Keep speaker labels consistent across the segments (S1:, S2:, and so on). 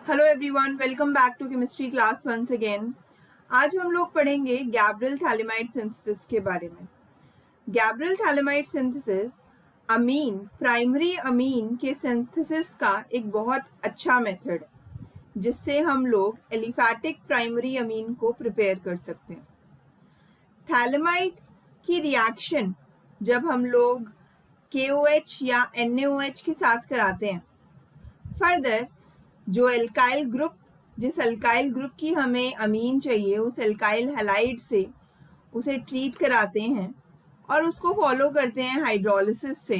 S1: Hello everyone, welcome back to chemistry class once again. आज हम लोग पढ़ेंगे गैब्रियल थैलेमाइड सिंथेसिस के बारे में। गैब्रियल थैलेमाइड सिंथेसिस अमीन, प्राइमरी अमीन के सिंथेसिस का एक बहुत अच्छा मेथड है जिससे हम लोग एलिफैटिक प्राइमरी अमीन को प्रिपेयर कर सकते हैं। थैलेमाइड की रिएक्शन जब हम लोग KOH या NaOH के साथ कराते हैं, फर्दर जो एल्काइल ग्रुप, जिस एल्काइल ग्रुप की हमें अमीन चाहिए, उस एल्काइल हैलाइड से उसे ट्रीट कराते हैं और उसको फॉलो करते हैं हाइड्रोलिसिस से,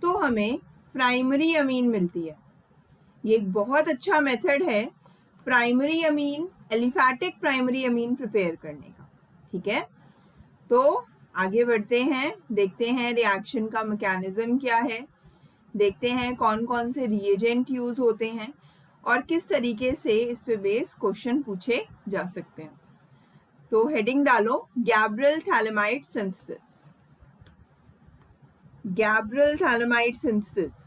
S1: तो हमें प्राइमरी अमीन मिलती है। ये एक बहुत अच्छा मेथड है primary amine, aliphatic primary amine prepare करने का। ठीक है, तो आगे बढ़ते हैं, देखते हैं रिएक्शन का मैकेनिज्म क्या है, देखते हैं कौन कौन से रिएजेंट यूज होते हैं और किस तरीके से इस पे बेस क्वेश्चन पूछे जा सकते हैं। तो हेडिंग डालो, Gabriel phthalimide synthesis. Gabriel phthalimide synthesis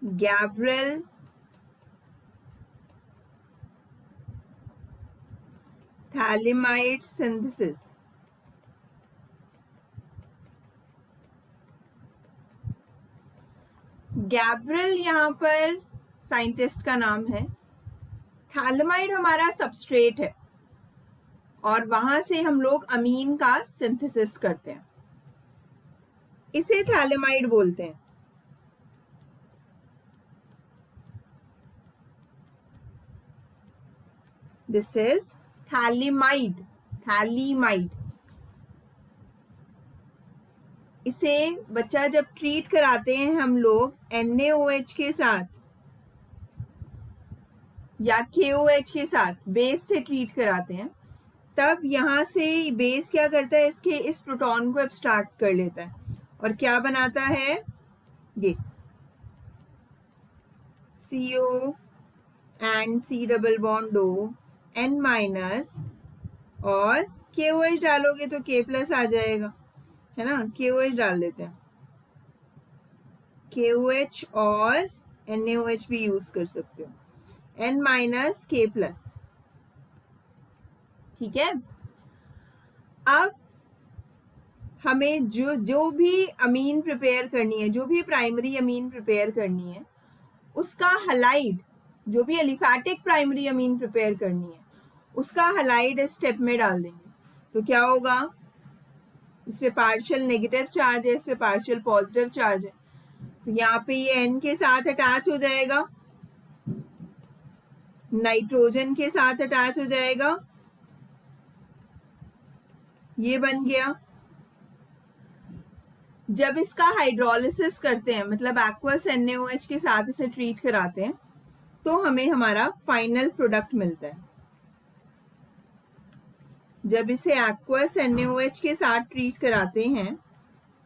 S1: Gabriel phthalimide synthesis Gabriel यहाँ पर साइंटिस्ट का नाम है। थैलेमाइड हमारा सबस्ट्रेट है और वहां से हम लोग अमीन का सिंथेसिस करते हैं, इसे थैलेमाइड बोलते हैं। This is phthalimide. थैलेमाइड इसे बच्चा जब ट्रीट कराते हैं हम लोग NaOH के साथ या KOH के साथ, बेस से ट्रीट कराते हैं, तब यहाँ से बेस क्या करता है, इसके इस प्रोटॉन को एब्स्ट्रैक्ट कर लेता है और क्या बनाता है, ये CO and C double bond O N minus, और KOH डालोगे तो K प्लस आ जाएगा, है ना। KOH डाल लेते हैं, KOH और NaOH भी यूज कर सकते हो, N माइनस K प्लस। ठीक है, अब हमें जो भी अमीन प्रिपेयर करनी है, जो भी प्राइमरी अमीन प्रिपेयर करनी है, उसका हलाइड, जो भी एलिफैटिक प्राइमरी अमीन प्रिपेयर करनी है, उसका हलाइड इस स्टेप में डाल देंगे। तो क्या होगा, इस पे पार्शियल नेगेटिव चार्ज है, इस पे पार्शियल पॉजिटिव चार्ज है, तो यहाँ पे ये N के साथ अटैच हो जाएगा, नाइट्रोजन के साथ अटैच हो जाएगा, ये बन गया। जब इसका हाइड्रोलिसिस करते हैं, मतलब एक्वस NaOH के साथ इसे ट्रीट कराते हैं, तो हमें हमारा फाइनल प्रोडक्ट मिलता है। जब इसे एक्वस NaOH के साथ ट्रीट कराते हैं,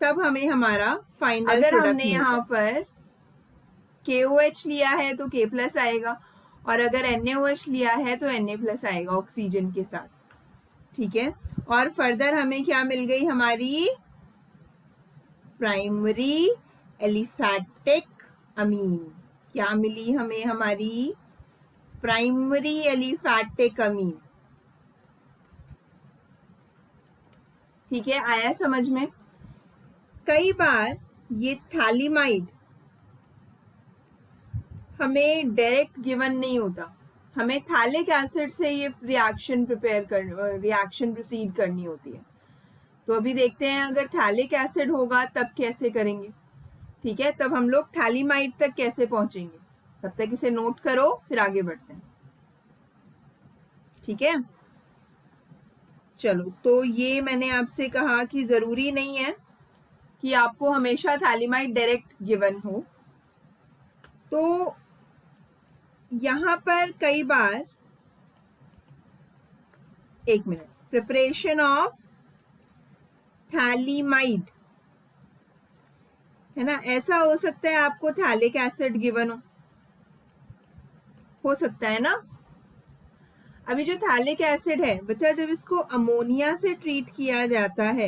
S1: तब हमें हमारा फाइनल प्रोडक्ट मिलता है। अगर हमने यहाँ पर KOH लिया है तो K प्लस आएगा, और अगर NaOH लिया है तो Na प्लस आएगा ऑक्सीजन के साथ। ठीक है, और फर्दर हमें क्या मिल गई, हमारी प्राइमरी एलिफैटिक अमीन। क्या मिली हमें, हमारी प्राइमरी एलिफैटिक अमीन। ठीक है, आया समझ में। कई बार ये थैलेमाइड हमें डायरेक्ट गिवन नहीं होता, हमें थैलिक एसिड से ये रिएक्शन प्रोसीड करनी होती है। तो अभी देखते हैं अगर थैलिक एसिड होगा तब कैसे करेंगे। ठीक है, तब हम लोग थैलेमाइड तक कैसे पहुंचेंगे, तब तक इसे नोट करो, फिर आगे बढ़ते हैं। ठीक है, चलो, तो ये मैंने आपसे कहा कि जरूरी नहीं है कि आपको हमेशा थैलेमाइड डायरेक्ट गिवन हो। तो यहां पर कई बार, एक मिनट, प्रिपरेशन ऑफ थैलेमाइड, है ना, ऐसा हो सकता है आपको थैलिक एसिड गिवन हो सकता है ना। अभी जो थैलिक एसिड है बच्चा, जब इसको अमोनिया से ट्रीट किया जाता है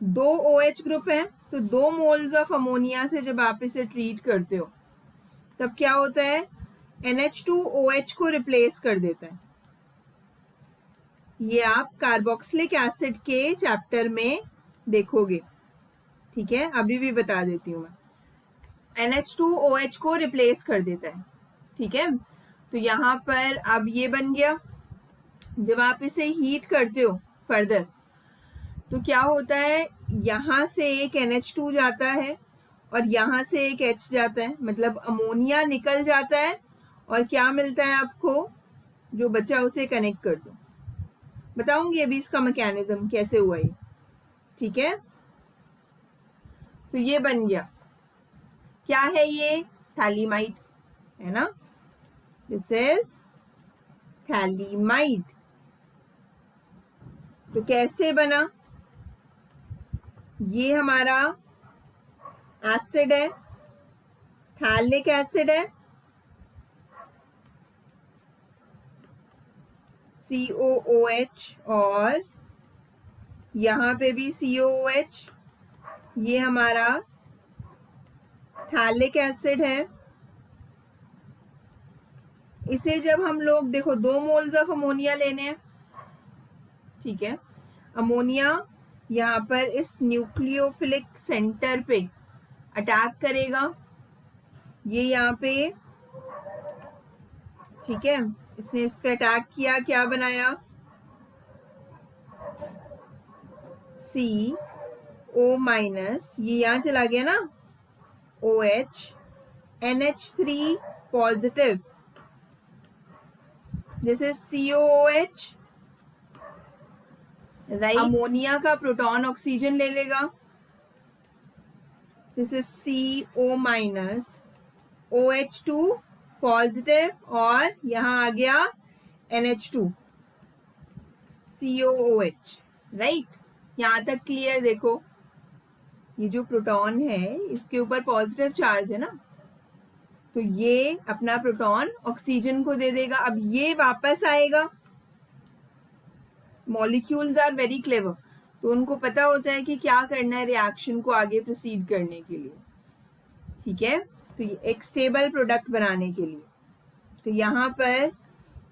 S1: दो OH ग्रुप है, तो 2 मोल्स ऑफ अमोनिया से जब आप इसे ट्रीट करते हो तब क्या होता है, NH2OH को रिप्लेस कर देता है। ये आप कार्बोक्सिलिक एसिड के चैप्टर में देखोगे, ठीक है, अभी भी बता देती हूँ मैं। NH2OH को रिप्लेस कर देता है, ठीक है। तो यहाँ पर अब ये बन गया। जब आप इसे हीट करते हो फर्दर तो क्या होता है, यहाँ से एक NH2 जाता है और यहाँ से एक H जाता है, मतलब अमोनिया निकल जाता है और क्या मिलता है आपको, जो बचा उसे कनेक्ट कर दो। बताऊंगी अभी इसका मैकेनिज्म कैसे हुआ ये, ठीक है। तो ये बन गया, क्या है ये, थैलीमाइड है ना, दिस इज थैलीमाइड। तो कैसे बना, ये हमारा एसिड है, थैलिक एसिड है, COOH, और यहाँ पे भी COOH, ये हमारा थैलिक एसिड है। इसे जब हम लोग देखो 2 मोल्स ऑफ अमोनिया लेने हैं, ठीक है। अमोनिया यहाँ पर इस न्यूक्लियोफिलिक सेंटर पे अटैक करेगा, ये यहाँ पे, ठीक है, इसने इस पे अटैक किया, क्या बनाया, CO-, ये यहाँ चला गया ना, OH, NH3 positive, this is COOH, right. Ammonia का प्रोटॉन ऑक्सीजन ले लेगा, this is CO-, OH2 positive, और यहाँ आ गया NH2, COOH, राइट। यहाँ तक क्लियर। देखो ये जो प्रोटॉन है इसके ऊपर पॉजिटिव चार्ज है ना, तो ये अपना प्रोटॉन ऑक्सीजन को दे देगा। अब ये वापस आएगा, मॉलिक्यूल्स आर वेरी क्लेवर, तो उनको पता होता है कि क्या करना है रिएक्शन को आगे प्रोसीड करने के लिए, ठीक है। तो ये एक स्टेबल प्रोडक्ट बनाने के लिए, तो यहाँ पर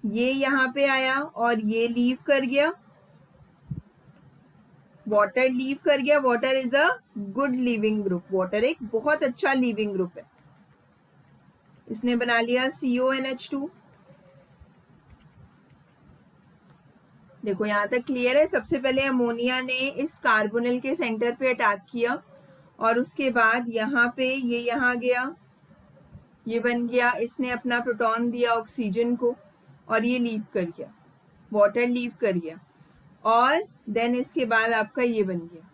S1: ये यहाँ पे आया और ये लीव कर गया, वाटर लीव कर गया। Water is a good leaving group, water एक बहुत अच्छा लीविंग ग्रुप है। इसने बना लिया CONH2। देखो यहां तक क्लियर है। सबसे पहले अमोनिया ने इस कार्बोनिल के सेंटर पे अटैक किया और उसके बाद यहाँ पे ये यहाँ गया, ये बन गया, इसने अपना प्रोटॉन दिया ऑक्सीजन को और ये लीव कर गया, वाटर लीव कर गया, और देन इसके बाद आपका ये बन गया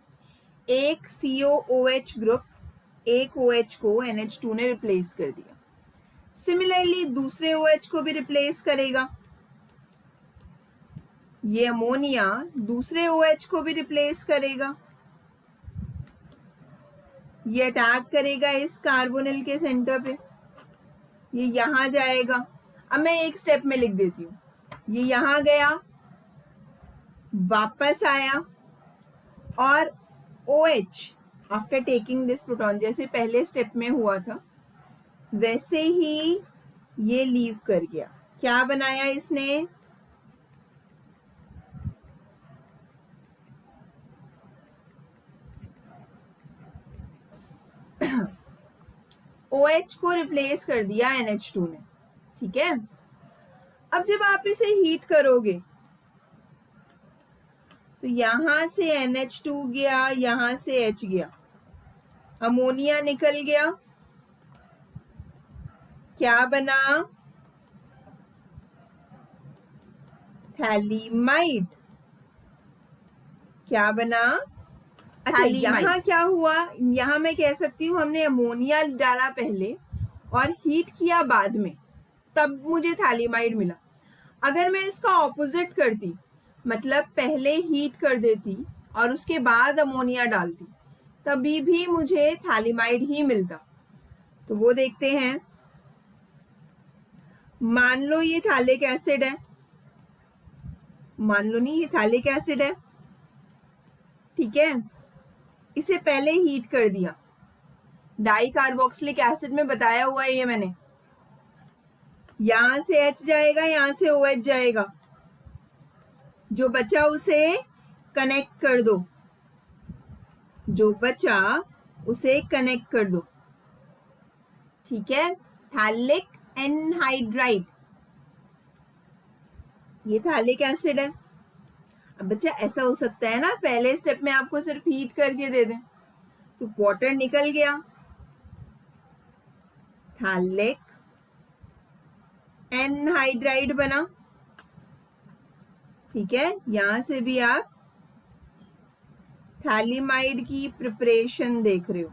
S1: एक COOH ग्रुप, एक OH को NH2 ने रिप्लेस कर दिया। सिमिलरली दूसरे OH को भी रिप्लेस करेगा, ये अमोनिया दूसरे OH को भी रिप्लेस करेगा, ये अटैक करेगा इस कार्बोनिल के सेंटर पे, ये यहां जाएगा। अब मैं एक स्टेप में लिख देती हूँ, ये यहां गया, वापस आया, और OH after taking this proton, जैसे पहले स्टेप में हुआ था वैसे ही ये लीव कर गया। क्या बनाया इसने, OH को रिप्लेस कर दिया NH2 ने, ठीक है। अब जब आप इसे हीट करोगे तो यहां से NH2 गया, यहां से H गया, अमोनिया निकल गया, क्या बना, थैलीमाइड। क्या बना, अच्छा यहाँ क्या हुआ, यहाँ मैं कह सकती हूँ हमने अमोनिया डाला पहले और हीट किया बाद में, तब मुझे थैलीमाइड मिला। अगर मैं इसका ऑपोजिट करती, मतलब पहले हीट कर देती और उसके बाद अमोनिया डालती, तभी भी मुझे थैलीमाइड ही मिलता। तो वो देखते हैं। मान लो ये थैलिक एसिड है, मान लो नहीं ये थैलिक एसिड है, ठीक है। इसे पहले हीट कर दिया, डाई कार्बोक्सिलिक एसिड में बताया हुआ है ये मैंने, यहां से H जाएगा, यहां से OH जाएगा, जो बचा उसे कनेक्ट कर दो, जो बचा उसे कनेक्ट कर दो, ठीक है। थैलिक एनहाइड्राइड, ये थैलिक एसिड है। अब बच्चा ऐसा हो सकता है ना, पहले स्टेप में आपको सिर्फ हीट करके दे दें तो वाटर निकल गया, थैलिक एनहाइड्राइड बना, ठीक है। यहां से भी आप थैलिमाइड की प्रिपरेशन देख रहे हो,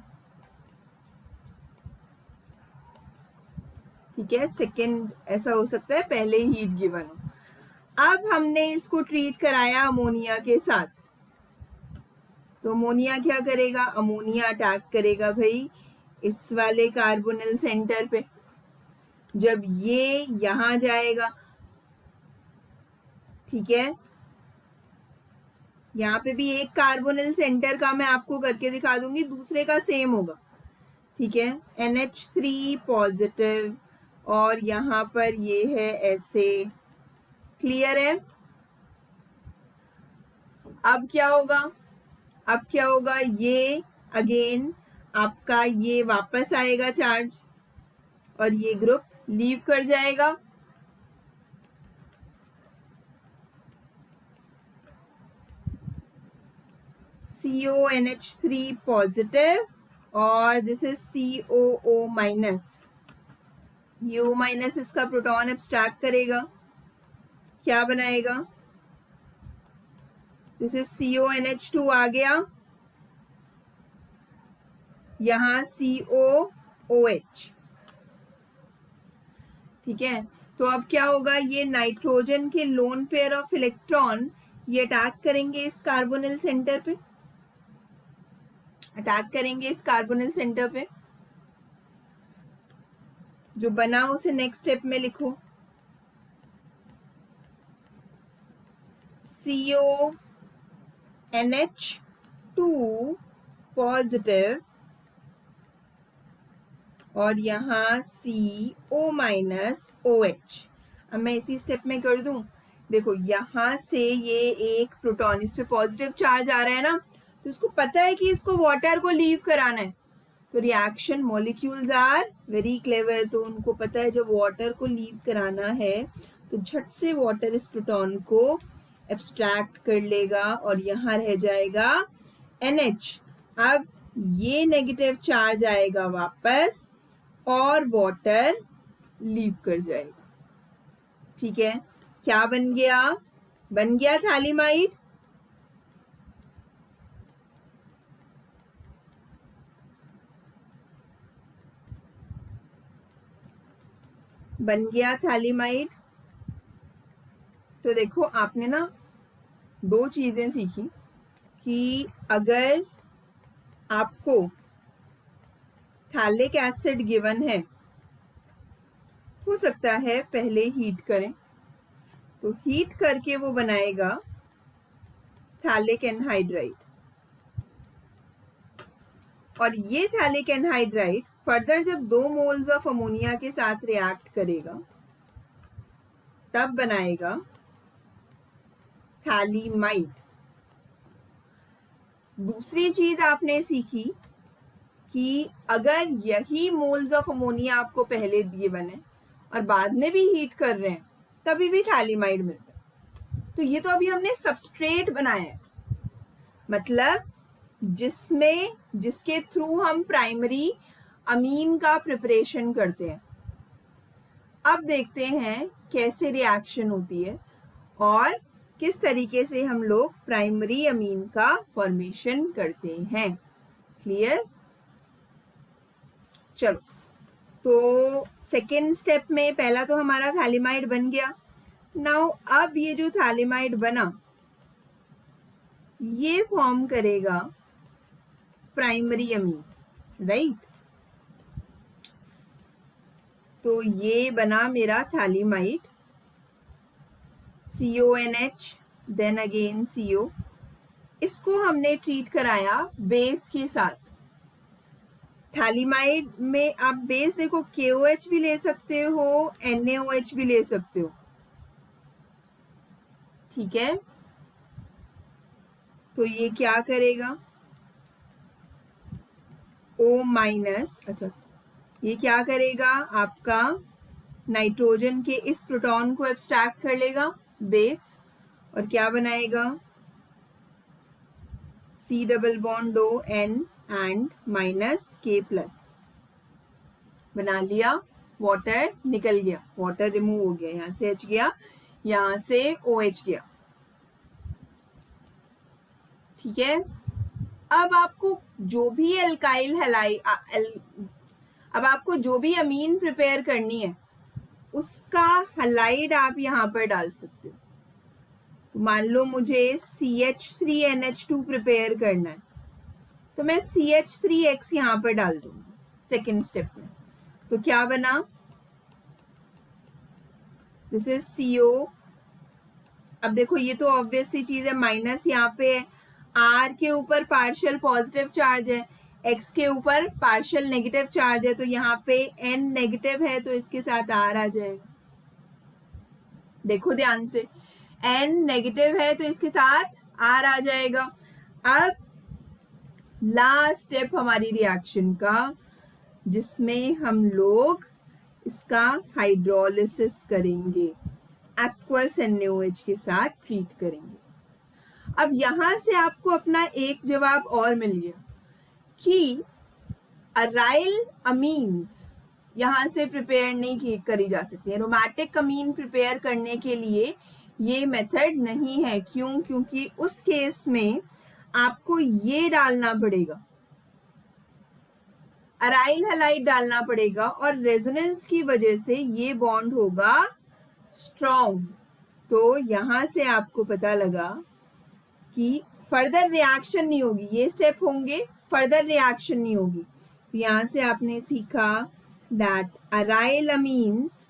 S1: ठीक है। सेकेंड ऐसा हो सकता है पहले हीट गिवन हो। अब हमने इसको ट्रीट कराया अमोनिया के साथ, तो अमोनिया क्या करेगा, अमोनिया अटैक करेगा भाई इस वाले कार्बोनिल सेंटर पे। जब ये यहां जाएगा, ठीक है, यहाँ पे भी एक कार्बोनिल सेंटर का मैं आपको करके दिखा दूंगी, दूसरे का सेम होगा, ठीक है। NH3 पॉजिटिव और यहाँ पर ये है ऐसे, क्लियर है। अब क्या होगा, अब क्या होगा, ये अगेन आपका ये वापस आएगा चार्ज और ये ग्रुप लीव कर जाएगा, CONH3 पॉजिटिव और दिस इज COO माइनस, ये O माइनस इसका प्रोटॉन एब्स्ट्रैक्ट करेगा, क्या बनाएगा, दिस इज CONH2 आ गया, यहां COOH, ठीक है। तो अब क्या होगा, ये नाइट्रोजन के लोन पेयर ऑफ इलेक्ट्रॉन ये अटैक करेंगे इस कार्बोनिल सेंटर पे, अटैक करेंगे इस कार्बोनिल सेंटर पे, जो बना उसे नेक्स्ट स्टेप में लिखो, CONH2 पॉजिटिव और यहाँ CO माइनस OH। अब मैं इसी स्टेप में कर दूं, देखो यहाँ से ये एक प्रोटॉन, इस पे पॉजिटिव चार्ज आ रहा है ना, तो इसको पता है कि इसको वाटर को लीव कराना है, तो reaction molecules are very clever, तो उनको पता है जब वाटर को लीव कराना है तो झट से वाटर इस प्रोटॉन को एब्स्ट्रैक्ट कर लेगा और यहाँ रह जाएगा NH। अब ये नेगेटिव चार्ज आएगा वापस और वाटर लीव कर जाएगा, ठीक है। क्या बन गया, बन गया थैलिमाइड, बन गया थैलिमाइड। तो देखो आपने ना दो चीजें सीखी कि अगर आपको थैलिक एसिड गिवन है, हो सकता है पहले हीट करें, तो हीट करके वो बनाएगा थैलिक एनहाइड्राइड, और ये थैलिक एनहाइड्राइड फर्दर जब 2 मोल्स ऑफ अमोनिया के साथ रिएक्ट करेगा तब बनाएगा थैलिमाइड। दूसरी चीज आपने सीखी कि अगर यही मोल्स ऑफ अमोनिया आपको पहले दिए बने और बाद में भी हीट कर रहे हैं तभी भी थैलिमाइड मिलता है। तो ये तो अभी हमने सबस्ट्रेट बनाया है, मतलब जिसके थ्रू हम प्राइमरी अमीन का प्रिपरेशन करते हैं। अब देखते हैं कैसे रिएक्शन होती है और किस तरीके से हम लोग प्राइमरी अमीन का फॉर्मेशन करते हैं। क्लियर? चलो, तो सेकेंड स्टेप में पहला तो हमारा थैलिमाइड बन गया। नाउ अब ये जो थैलिमाइड बना ये फॉर्म करेगा प्राइमरी अमीन, राइट? तो ये बना मेरा phthalimide, CONH then again CO। इसको हमने ट्रीट कराया बेस के साथ। थैलिमाइड में आप बेस देखो KOH भी ले सकते हो, NaOH भी ले सकते हो, ठीक है। तो ये क्या करेगा, O-, अच्छा ये क्या करेगा, आपका नाइट्रोजन के इस प्रोटॉन को एब्स्ट्रैक्ट कर लेगा बेस, और क्या बनाएगा, C+N एंड -K+, बना लिया। वाटर निकल गया, वाटर रिमूव हो गया, यहाँ से H गया, यहाँ से OH गया, ठीक है। अब आपको जो भी एल्काइल हैलाई अब आपको जो भी अमीन प्रिपेयर करनी है उसका हैलाइड आप यहाँ पर डाल सकते हो। तो मान लो मुझे CH3NH2 प्रिपेयर करना है, तो मैं CH3X यहाँ पर डाल दूंगी सेकेंड स्टेप में। तो क्या बना, दिस इज CO। अब देखो ये तो ऑब्वियस सी चीज है, माइनस यहाँ पे है, R के ऊपर पार्शियल पॉजिटिव चार्ज है, X के ऊपर पार्शियल नेगेटिव चार्ज है, तो यहाँ पे N नेगेटिव है तो इसके साथ R आ जाएगा। देखो ध्यान से, N नेगेटिव है तो इसके साथ R आ जाएगा। अब लास्ट स्टेप हमारी रिएक्शन का, जिसमें हम लोग इसका हाइड्रोलिसिस करेंगे, एक्वस NaOH के साथ ट्रीट करेंगे। अब यहां से आपको अपना एक जवाब और मिल गया कि अराइल अमीन्स यहां से प्रिपेयर नहीं करी जा सकती है। एरोमेटिक अमीन प्रिपेयर करने के लिए ये मेथड नहीं है। क्यों? क्योंकि उस केस में आपको ये डालना पड़ेगा, अराइल हैलाइड डालना पड़ेगा, और रेजोनेंस की वजह से ये बॉन्ड होगा स्ट्रॉन्ग। तो यहां से आपको पता लगा कि फर्दर रिएक्शन नहीं होगी, ये स्टेप होंगे, फर्दर रिएक्शन नहीं होगी। तो यहां से आपने सीखा that aryl amines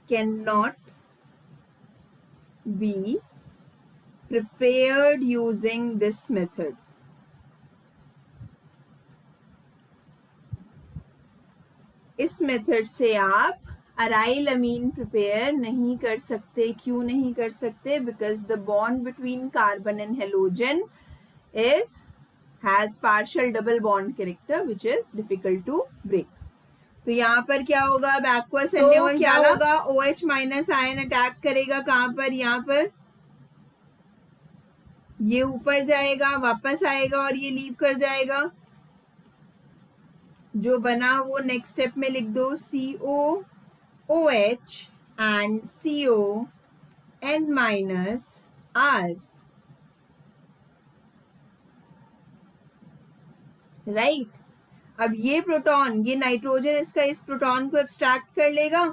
S1: can not be prepared using this method. इस मेथड से आप अराइल अमीन प्रिपेयर नहीं कर सकते। क्यों नहीं कर सकते? Because the bond between carbon and halogen has partial double bond character which is difficult to break. तो यहाँ पर क्या होगा, अब एक्वस NaOH क्या होगा, OH माइनस आयन अटैक करेगा कहाँ पर, यहाँ पर, ये ऊपर जाएगा, वापस आएगा और ये लीव कर जाएगा। जो बना वो नेक्स्ट स्टेप में लिख दो, COOH and CON minus R, right. अब ये प्रोटॉन, ये नाइट्रोजन इसका इस प्रोटॉन को एब्स्ट्रैक्ट कर लेगा,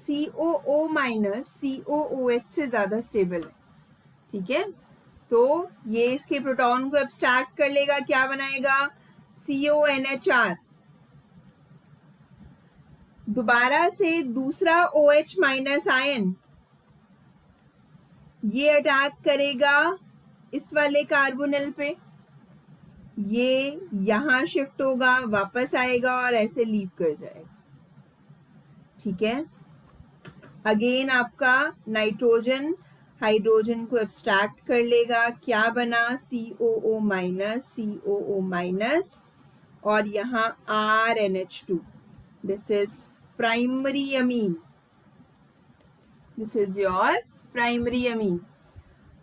S1: COO माइनस COOH से ज्यादा स्टेबल है, ठीक है। तो ये इसके प्रोटॉन को एब्स्ट्रैक्ट कर लेगा, क्या बनाएगा, CONHR। दोबारा से दूसरा OH माइनस आयन ये अटैक करेगा इस वाले कार्बोनिल पे, ये यहां शिफ्ट होगा, वापस आएगा और ऐसे लीव कर जाएगा, ठीक है। अगेन आपका नाइट्रोजन हाइड्रोजन को एब्स्ट्रैक्ट कर लेगा, क्या बना, COO माइनस COO माइनस और यहाँ RNH2, this is primary amine, this is your primary amine.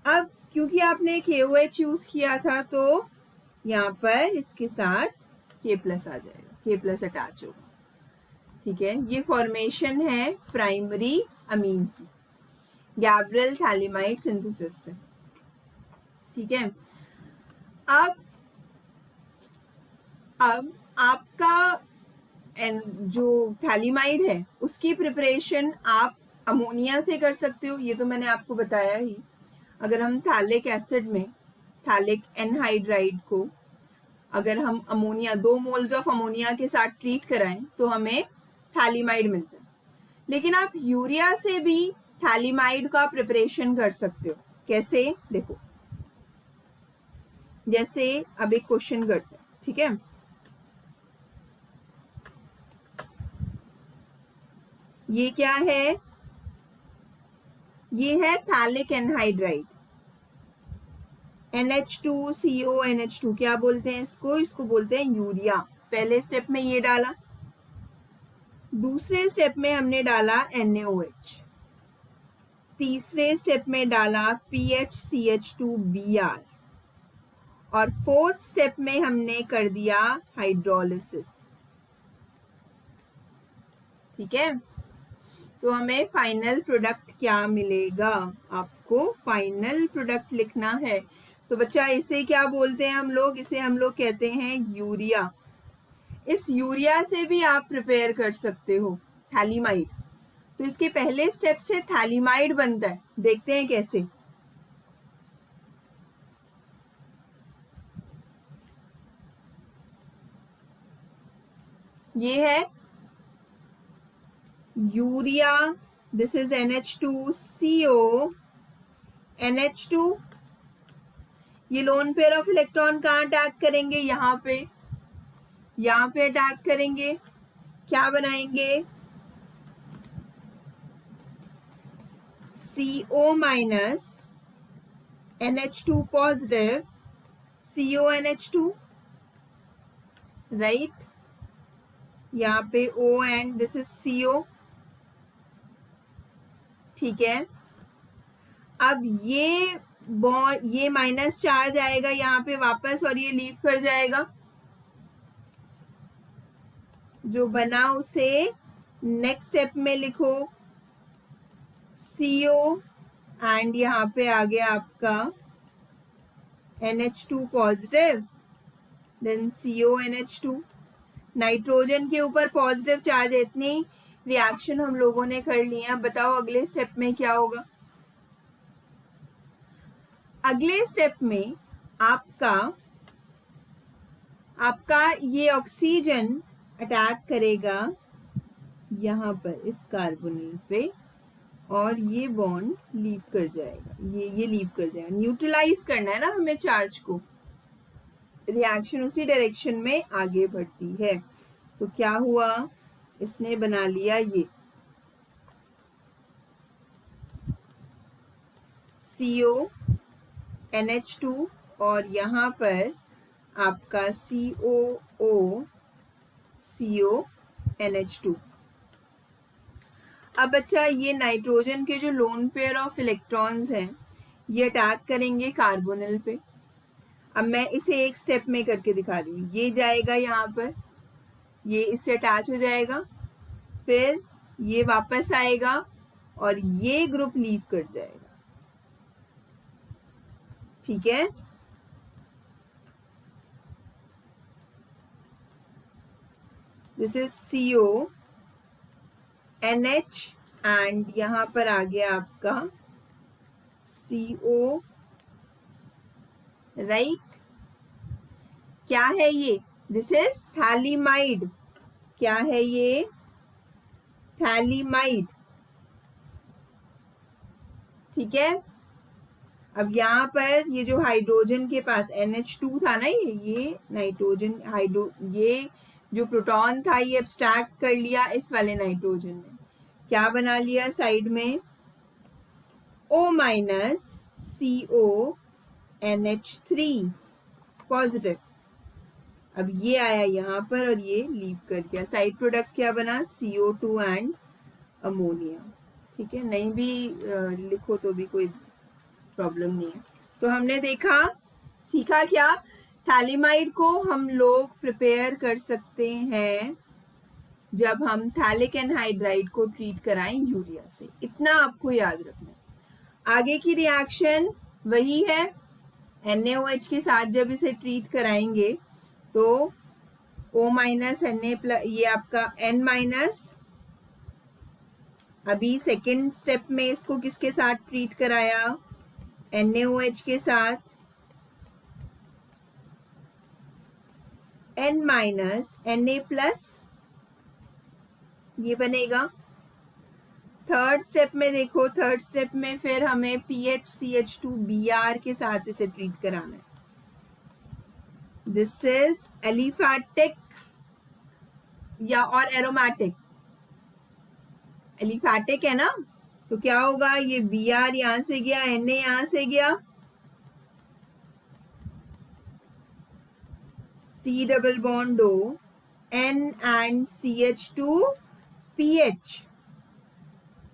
S1: अब क्योंकि आपने KOH यूज किया था तो यहाँ पर इसके साथ K+ आ जाएगा, K+ अटैच होगा, ठीक है। ये फॉर्मेशन है प्राइमरी अमीन की गैब्रियल थैलिमाइड सिंथेसिस से, ठीक है। अब आपका जो थैलिमाइड है उसकी प्रिपरेशन आप अमोनिया से कर सकते हो, ये तो मैंने आपको बताया ही। अगर हम थैलिक एसिड में थैलिक एनहाइड्राइड को अगर हम अमोनिया 2 मोल्स ऑफ अमोनिया के साथ ट्रीट कराएं तो हमें थैलिमाइड मिलता है। लेकिन आप यूरिया से भी थैलिमाइड का प्रिपरेशन कर सकते हो। कैसे, देखो, जैसे अब एक क्वेश्चन करते हैं, ठीक है। ये क्या है, ये है थैलिक एनहाइड्राइड, NH2CO NH2, क्या बोलते हैं इसको, इसको बोलते हैं यूरिया। पहले स्टेप में ये डाला, दूसरे स्टेप में हमने डाला NaOH, तीसरे स्टेप में डाला PHCH2Br, और फोर्थ स्टेप में हमने कर दिया हाइड्रोलिसिस। ठीक है, तो हमें फाइनल प्रोडक्ट क्या मिलेगा, आपको फाइनल प्रोडक्ट लिखना है। तो बच्चा इसे क्या बोलते हैं हम लोग, इसे हम लोग कहते हैं यूरिया। इस यूरिया से भी आप प्रिपेयर कर सकते हो थैलिमाइड। तो इसके पहले स्टेप से थैलिमाइड बनता है, देखते हैं कैसे। ये है urea, this is NH2CO NH2। ये लोन पेयर ऑफ इलेक्ट्रॉन कहाँ अटैक करेंगे, यहाँ पे अटैक करेंगे, क्या बनाएंगे, CO minus NH2 positive CONH2, right. यहाँ पे O and this is CO, ठीक है। अब ये माइनस चार्ज आएगा यहाँ पे वापस और ये लीव कर जाएगा, जो बना उसे नेक्स्ट स्टेप में लिखो CO, एंड यहाँ पे आ गया आपका NH2 positive, then CONH2। Nitrogen के ऊपर पॉजिटिव चार्ज है। इतनी रिएक्शन हम लोगों ने कर ली है। बताओ अगले स्टेप में क्या होगा। अगले स्टेप में आपका ये ऑक्सीजन अटैक करेगा यहाँ पर इस कार्बोनिल पे, और ये बॉन्ड लीव कर जाएगा, ये लीव कर जाएगा। न्यूट्रलाइज करना है ना हमें चार्ज को, रिएक्शन उसी डायरेक्शन में आगे बढ़ती है। तो क्या हुआ, इसने बना लिया ये CO NH2, और यहाँ पर आपका COO CO NH2। अब अच्छा, ये नाइट्रोजन के जो लोन पेयर ऑफ इलेक्ट्रॉन्स हैं ये अटैक करेंगे कार्बोनिल पे। अब मैं इसे एक स्टेप में करके दिखा रही हूँ। ये जाएगा यहाँ पर, ये इससे अटैच हो जाएगा, फिर ये वापस आएगा और ये ग्रुप लीव कर जाएगा। ठीक है, this is CO NH, and यहां पर आ गया आपका CO, राइट। क्या है ये, दिस इज थैलिमाइड। क्या है ये, थैलिमाइड। ठीक है, अब यहाँ पर ये जो हाइड्रोजन के पास NH2 था ना, ये नाइट्रोजन ये जो प्रोटॉन था ये एब्स्ट्रैक्ट कर लिया इस वाले नाइट्रोजन ने, क्या बना लिया साइड में, O minus CO NH3 positive. अब ये आया यहाँ पर और ये लीव कर गया। साइड प्रोडक्ट क्या बना, CO2 एंड अमोनिया। ठीक है, नहीं भी लिखो तो भी कोई प्रॉब्लम नहीं है। तो हमने सीखा क्या, थैलिमाइड को हम लोग प्रिपेयर कर सकते हैं जब हम थैलिक एनहाइड्राइड को ट्रीट कराएं यूरिया से। इतना आपको याद रखना है। आगे की रिएक्शन वही है, NaOH के साथ जब इसे ट्रीट कराएंगे तो O माइनस Na+, ये आपका N माइनस, अभी सेकेंड स्टेप में इसको किसके साथ ट्रीट कराया, NaOH के साथ, N माइनस Na+, ये बनेगा, थर्ड स्टेप में देखो, थर्ड स्टेप में फिर हमें PHCH2Br के साथ इसे ट्रीट कराना है. दिस इज एलिफैटिक या और एरोमेटिक. एलिफैटिक है ना, तो क्या होगा, ये Br यहां से गया, Na यहां से गया, C double bond O, N and CH2PH.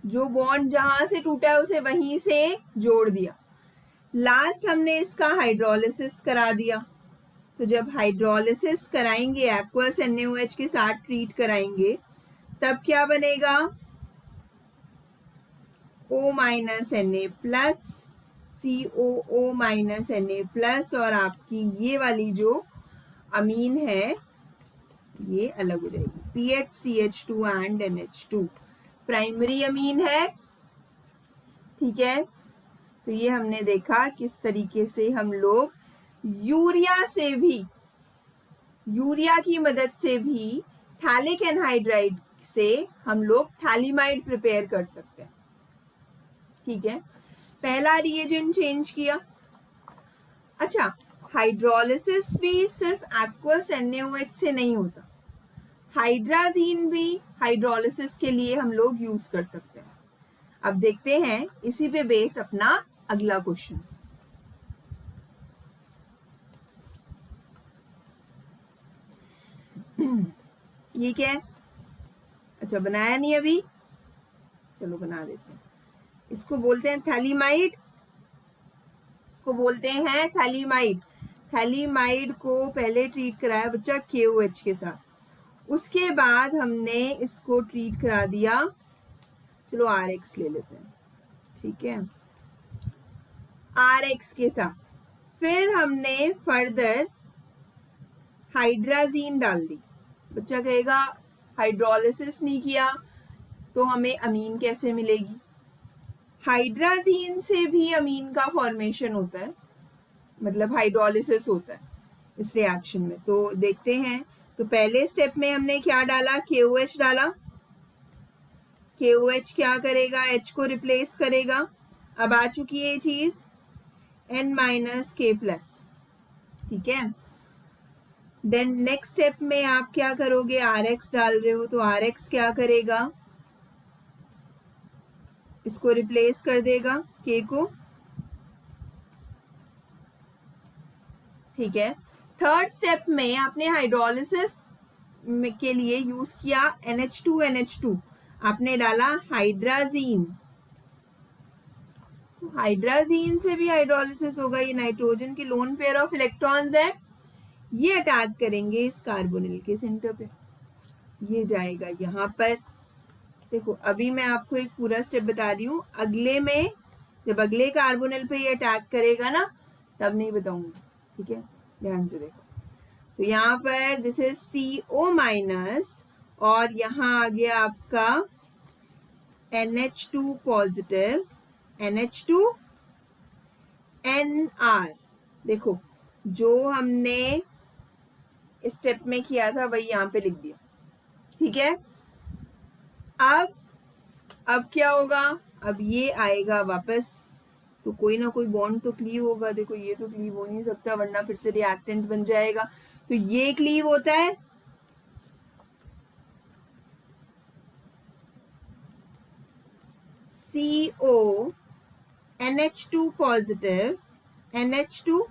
S1: जो बॉन्ड जहां से टूटा है उसे वहीं से जोड़ दिया. लास्ट हमने इसका हाइड्रोलिसिस करा दिया. तो जब हाइड्रोलिसिस कराएंगे, एक्वस NaOH के साथ ट्रीट कराएंगे, तब क्या बनेगा, O minus Na plus COO minus Na plus, और आपकी ये वाली जो अमीन है ये अलग हो जाएगी, PHCH2 and NH2. Primary amine है. ठीक है, तो ये हमने देखा किस तरीके से हम लोग यूरिया से भी, यूरिया की मदद से भी थैलिक एनहाइड्राइड से हम लोग थैलिमाइड प्रिपेयर कर सकते हैं. ठीक है, पहला रिएजेंट चेंज किया. अच्छा, हाइड्रोलिसिस भी सिर्फ एक्वस NaOH से नहीं होता, हाइड्राजीन भी हाइड्रोलिसिस के लिए हम लोग यूज कर सकते हैं. अब देखते हैं इसी पे बेस अपना अगला क्वेश्चन. ये क्या है, अच्छा बनाया नहीं अभी, चलो बना देते हैं. इसको बोलते हैं थैलिमाइड, इसको बोलते हैं थैलिमाइड. थैलिमाइड को पहले ट्रीट कराया बच्चा KOH के साथ, उसके बाद हमने इसको ट्रीट करा दिया, चलो RX ले लेते हैं. ठीक है, RX के साथ फिर हमने फर्दर हाइड्राजीन डाल दी. बच्चा कहेगा हाइड्रोलिसिस नहीं किया तो हमें अमीन कैसे मिलेगी. हाइड्राजीन से भी अमीन का फॉर्मेशन होता है, मतलब हाइड्रोलिसिस होता है इस रिएक्शन में. तो देखते हैं. तो पहले स्टेप में हमने क्या डाला, KOH डाला. KOH क्या करेगा, H को रिप्लेस करेगा. अब आ चुकी है ये चीज N माइनस K प्लस. ठीक है, देन नेक्स्ट स्टेप में आप क्या करोगे, RX डाल रहे हो तो RX क्या करेगा, इसको रिप्लेस कर देगा K को. ठीक है, थर्ड स्टेप में आपने हाइड्रोलिसिस के लिए यूज किया NH2, आपने डाला हाइड्राजीन. हाइड्राजीन से भी हाइड्रोलिसिस होगा. ये नाइट्रोजन की लोन पेयर ऑफ इलेक्ट्रॉन्स है, ये अटैक करेंगे इस कार्बोनिल के सेंटर पे, ये जाएगा यहाँ पर. देखो अभी मैं आपको एक पूरा स्टेप बता रही हूँ, अगले में जब अगले कार्बोनिल पे ये अटैक करेगा ना तब नहीं बताऊंगी. ठीक है, ध्यान से देखो. तो यहाँ पर दिस इज CO माइनस, और यहाँ आ गया आपका NH2 पॉजिटिव, NH2 NR. देखो जो हमने स्टेप में किया था वही यहाँ पे लिख दिया. ठीक है, अब क्या होगा, अब ये आएगा वापस, तो कोई ना कोई बॉन्ड तो क्लीव होगा. देखो ये तो क्लीव हो नहीं सकता वरना फिर से रिएक्टेंट बन जाएगा. तो ये क्लीव होता है, CO NH2 positive, NH2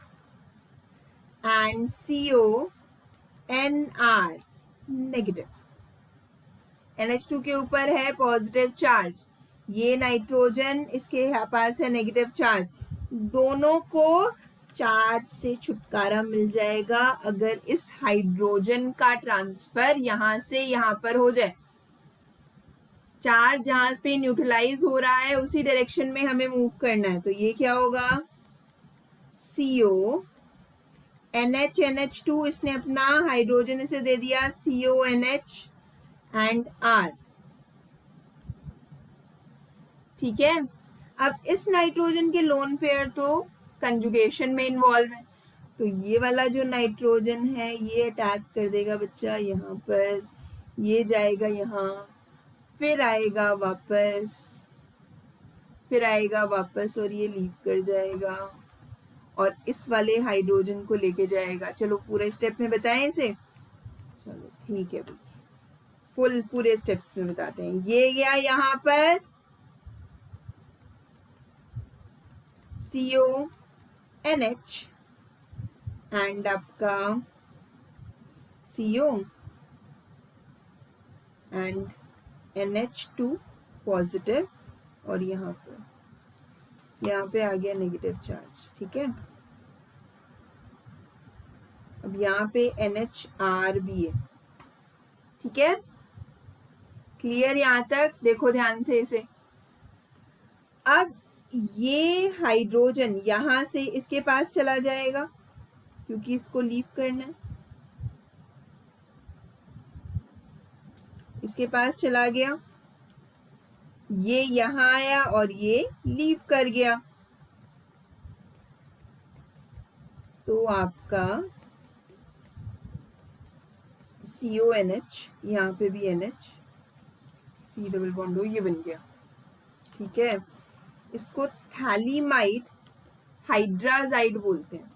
S1: and CO NR negative. NH2 के ऊपर है पॉजिटिव चार्ज, ये नाइट्रोजन इसके पास है नेगेटिव चार्ज. दोनों को चार्ज से छुटकारा मिल जाएगा अगर इस हाइड्रोजन का ट्रांसफर यहां से यहां पर हो जाए. चार्ज जहां पे न्यूट्रलाइज हो रहा है उसी डायरेक्शन में हमें मूव करना है. तो ये क्या होगा, CO NH2, इसने अपना हाइड्रोजन इसे दे दिया CONH एंड R. ठीक है, अब इस नाइट्रोजन के लोन पेयर तो कंजुगेशन में इन्वॉल्व है, तो ये वाला जो नाइट्रोजन है ये अटैक कर देगा बच्चा यहाँ पर, ये जाएगा यहाँ, फिर आएगा वापस और ये लीव कर जाएगा और इस वाले हाइड्रोजन को लेके जाएगा। चलो पूरे स्टेप में बताएं इसे। चलो ठीक है भाई, फुल पूरे स्टेप्स में बताते हैं। ये गया यहाँ पर CONH एंड आपका CO एंड NH2 पॉजिटिव और यहाँ पे आ गया नेगेटिव चार्ज। ठीक है, अब यहाँ पे NHR भी है। ठीक है, क्लियर यहाँ तक? देखो ध्यान से इसे। अब ये हाइड्रोजन यहां से इसके पास चला जाएगा क्योंकि इसको लीव करना है। इसके पास चला गया, ये यहां आया और ये लीव कर गया। तो आपका CONH, यहाँ पे भी NH, C double bond O, ये बन गया। ठीक है, इसको थैलीमाइड हाइड्राजाइड बोलते हैं।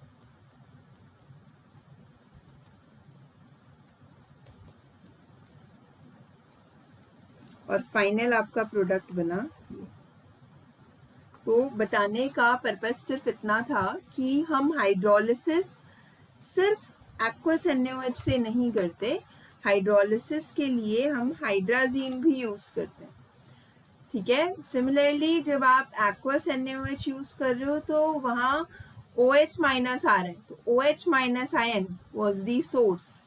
S1: और फाइनल आपका प्रोडक्ट बना। तो बताने का पर्पस सिर्फ इतना था कि हम हाइड्रोलिसिस सिर्फ एक्वस NaOH से नहीं करते, हाइड्रोलिसिस के लिए हम हाइड्राजीन भी यूज करते हैं। ठीक है, सिमिलरली जब आप एक्वस NaOH यूज कर रहे हो तो वहां OH माइनस आ रहा है, तो OH minus ion was the source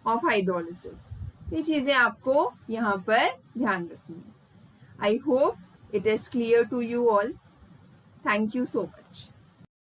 S1: of hydrolysis. ये चीजें आपको यहाँ पर ध्यान रखनी है। I hope it is clear to you all. Thank you so much.